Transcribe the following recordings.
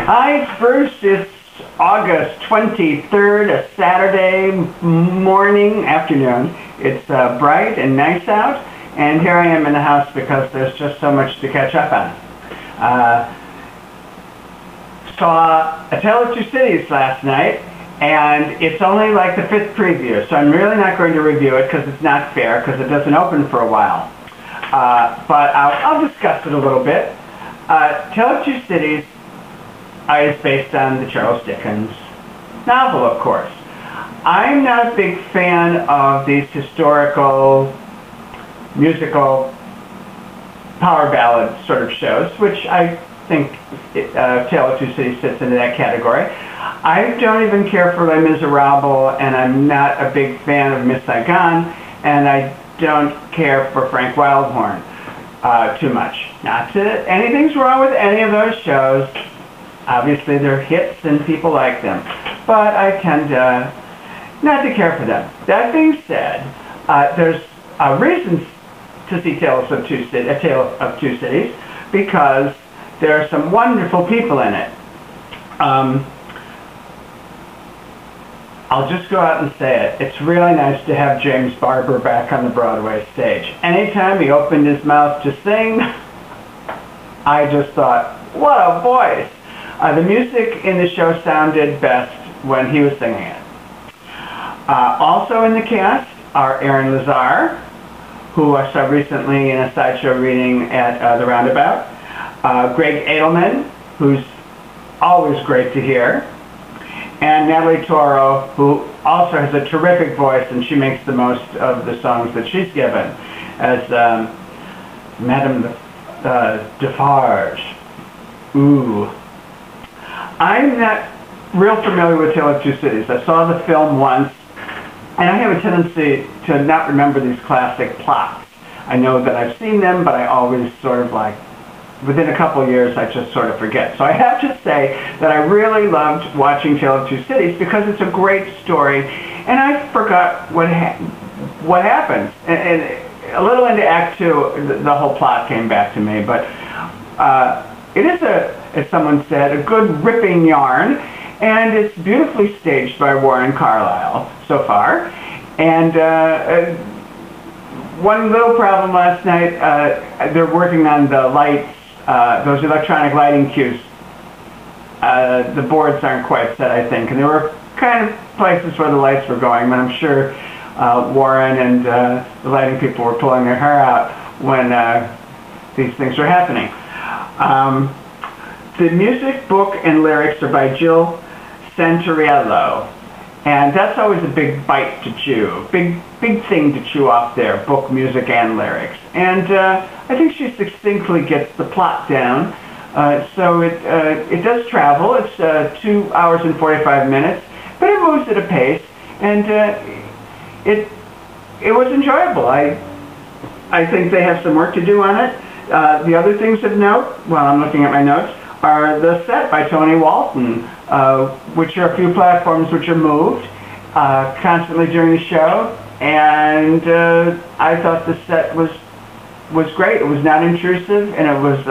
Hi, Bruce. It's August 23rd, a Saturday afternoon. It's bright and nice out, and here I am in the house because there's just so much to catch up on. Saw A Tale of Two Cities last night, and it's only like the 5th preview, so I'm really not going to review it because it's not fair, because it doesn't open for a while. But I'll discuss it a little bit. Tale of Two Cities is based on the Charles Dickens novel, of course. I'm not a big fan of these historical, musical, power ballad sort of shows, which I think Tale of Two Cities fits into that category. I don't even care for Les Miserables, and I'm not a big fan of Miss Saigon, and I don't care for Frank Wildhorn too much. Not that anything's wrong with any of those shows. Obviously, they're hits and people like them, but I tend not to care for them. That being said, there's reasons to see A Tale of Two Cities, because there are some wonderful people in it. I'll just go out and say it. It's really nice to have James Barber back on the Broadway stage. Anytime he opened his mouth to sing, I just thought, what a voice! The music in the show sounded best when he was singing it. Also in the cast are Aaron Lazar, who I saw recently in a sideshow reading at the Roundabout, Greg Edelman, who's always great to hear, and Natalie Toro, who also has a terrific voice, and she makes the most of the songs that she's given, as Madame Defarge. Ooh. I'm not real familiar with Tale of Two Cities. I saw the film once, and I have a tendency to not remember these classic plots. I know that I've seen them, but I always sort of like, within a couple of years, I just sort of forget. So I have to say that I really loved watching Tale of Two Cities because it's a great story, and I forgot what happened. And a little into Act 2, the whole plot came back to me, but it is, as someone said, a good ripping yarn, and it's beautifully staged by Warren Carlyle so far. And one little problem last night, they're working on the lights, those electronic lighting cues. The boards aren't quite set, I think, and there were kind of places where the lights were going, but I'm sure Warren and the lighting people were pulling their hair out when these things were happening. The music, book, and lyrics are by Jill Santoriello, and that's always a big bite to chew, big thing to chew off there, book, music, and lyrics. And I think she succinctly gets the plot down, so it does travel. It's 2 hours and 45 minutes, but it moves at a pace, and it was enjoyable. I think they have some work to do on it. The other things of note, while I'm looking at my notes, are the set by Tony Walton, which are a few platforms which are moved constantly during the show, and I thought the set was great. It was not intrusive, and it was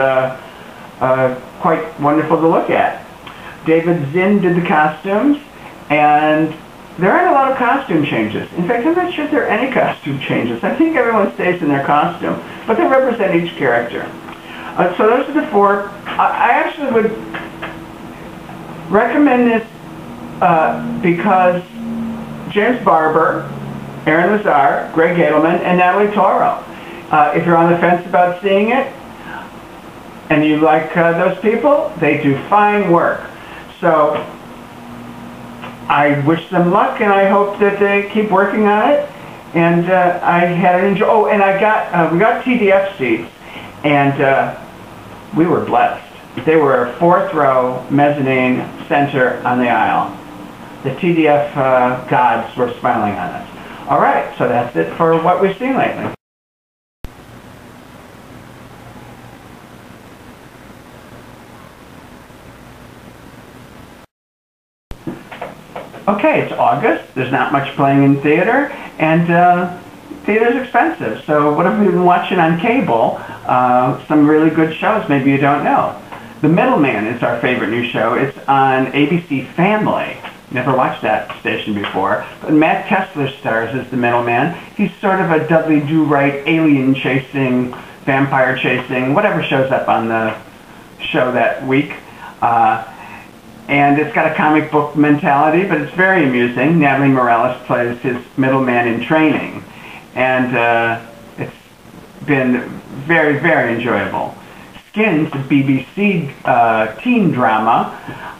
quite wonderful to look at. David Zinn did the costumes, and there aren't a lot of costume changes. In fact, I'm not sure if there are any costume changes. I think everyone stays in their costume, but they represent each character. So those are the 4. I actually would recommend this because James Barber, Aaron Lazar, Greg Edelman, and Natalie Toro. If you're on the fence about seeing it, and you like those people, they do fine work. So I wish them luck, and I hope that they keep working on it. And I had an enjoy. Oh, and we got TDF seats, and we were blessed. They were 4th row, mezzanine, center on the aisle. The TDF gods were smiling on us. All right, so that's it for what we've seen lately. Okay, it's August. There's not much playing in theater, and theater's expensive. So what have we been watching on cable? Some really good shows maybe you don't know. The Middleman is our favorite new show. It's on ABC Family. Never watched that station before. But Matt Kessler stars as the Middleman. He's sort of a Dudley Do-Right, alien chasing, vampire chasing, whatever shows up on the show that week. And it's got a comic book mentality, but it's very amusing. Natalie Morales plays his middleman in training. And it's been very, very enjoyable. Skins, the BBC teen drama,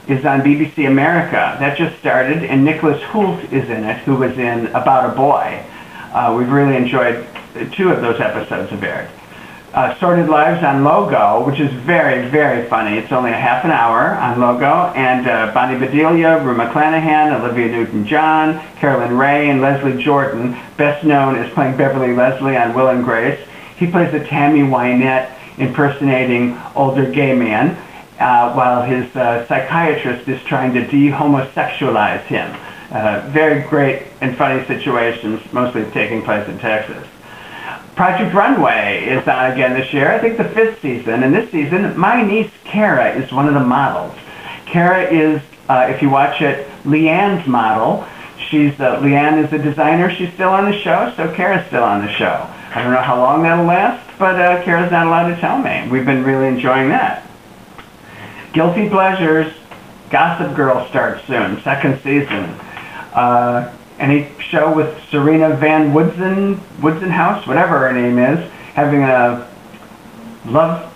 is on BBC America. That just started, and Nicholas Hoult is in it, who was in About a Boy. We've really enjoyed 2 of those episodes have aired. Sordid Lives on Logo, which is very, very funny. It's only a half an hour on Logo, and Bonnie Bedelia, Rue McClanahan, Olivia Newton-John, Carolyn Ray, and Leslie Jordan, best known as playing Beverly Leslie on Will and Grace. He plays a Tammy Wynette impersonating older gay man, while his psychiatrist is trying to de-homosexualize him. Very great and funny situations, mostly taking place in Texas. Project Runway is on again this year, I think the 5th season, and this season my niece Kara is one of the models. Kara is, if you watch it, Leanne's model. Leanne is a designer, she's still on the show, so Kara's still on the show. I don't know how long that'll last, but Kara's not allowed to tell me. We've been really enjoying that. Guilty Pleasures, Gossip Girl starts soon, 2nd season. Any show with Serena Van Woodsenhouse, whatever her name is, having a love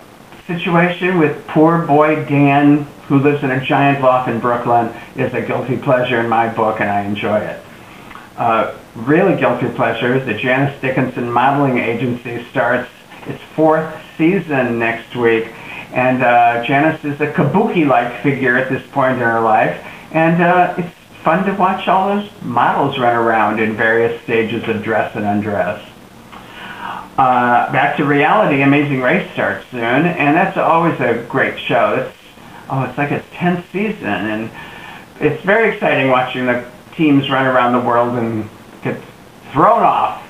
situation with poor boy Dan, who lives in a giant loft in Brooklyn, is a guilty pleasure in my book, and I enjoy it. Really guilty pleasure, the Janice Dickinson Modeling Agency starts its 4th season next week, and Janice is a kabuki-like figure at this point in her life, and it's fun to watch all those models run around in various stages of dress and undress. Back to reality, Amazing Race starts soon, and that's always a great show. It's like its 10th season, and it's very exciting watching the teams run around the world and get thrown off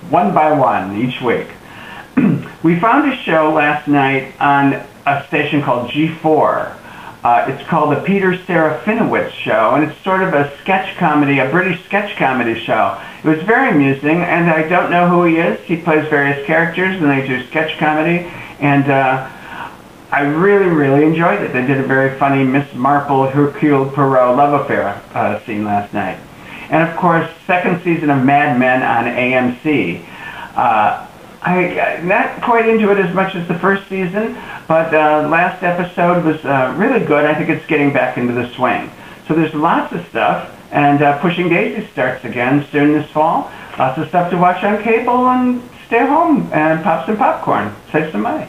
one by one each week. We found a show last night on a station called G4. It's called the Peter Serafinowicz Show, and it's sort of a sketch comedy, a British sketch comedy show. It was very amusing, and I don't know who he is. He plays various characters, and they do sketch comedy, and I really, really enjoyed it. They did a very funny Miss Marple, Hercule Poirot love affair scene last night. And of course, 2nd season of Mad Men on AMC. I'm not quite into it as much as the 1st season, but last episode was really good. I think it's getting back into the swing. So there's lots of stuff, and Pushing Daisy starts again soon this fall. Lots of stuff to watch on cable, and stay home and pop some popcorn. Save some money.